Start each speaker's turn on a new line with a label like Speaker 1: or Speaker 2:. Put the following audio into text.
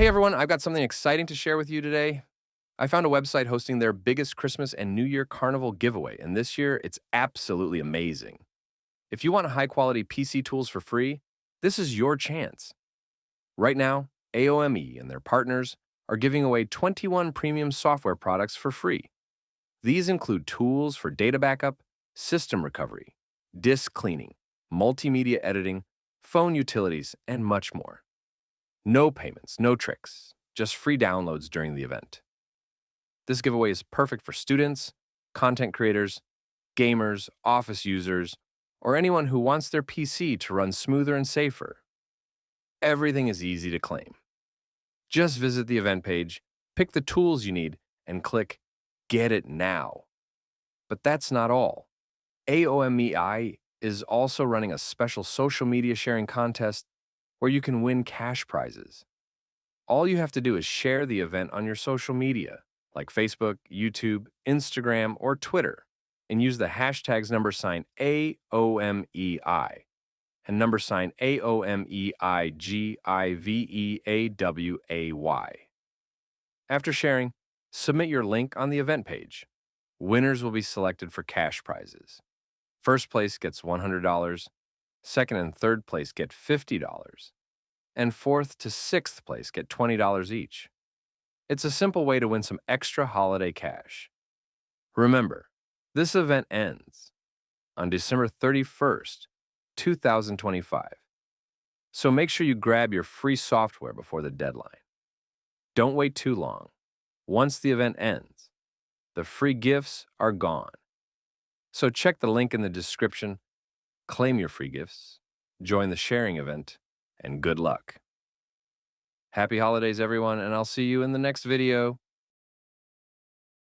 Speaker 1: Hey everyone, I've got something exciting to share with you today. I found a website hosting their biggest Christmas and New Year Carnival giveaway, and this year it's absolutely amazing. If you want high quality PC tools for free, this is your chance. Right now, AOME and their partners are giving away 21 premium software products for free. These include tools for data backup, system recovery, disk cleaning, multimedia editing, phone utilities, and much more. No payments, no tricks, just free downloads during the event. This giveaway is perfect for students, content creators, gamers, office users, or anyone who wants their PC to run smoother and safer. Everything is easy to claim. Just visit the event page, pick the tools you need, and click Get It Now. But that's not all. AOMEI is also running a special social media sharing contest where you can win cash prizes. All you have to do is share the event on your social media, like Facebook, YouTube, Instagram, or Twitter, and use the hashtags #AOMEI and #AOMEIGIVEAWAY. After sharing, submit your link on the event page. Winners will be selected for cash prizes. First place gets $100, second and third place get $50, and fourth to sixth place get $20 each. It's a simple way to win some extra holiday cash. Remember, this event ends on December 31st, 2025. So make sure you grab your free software before the deadline. Don't wait too long. Once the event ends, the free gifts are gone. So check the link in the description, claim your free gifts, join the sharing event, and good luck. Happy holidays, everyone, and I'll see you in the next video.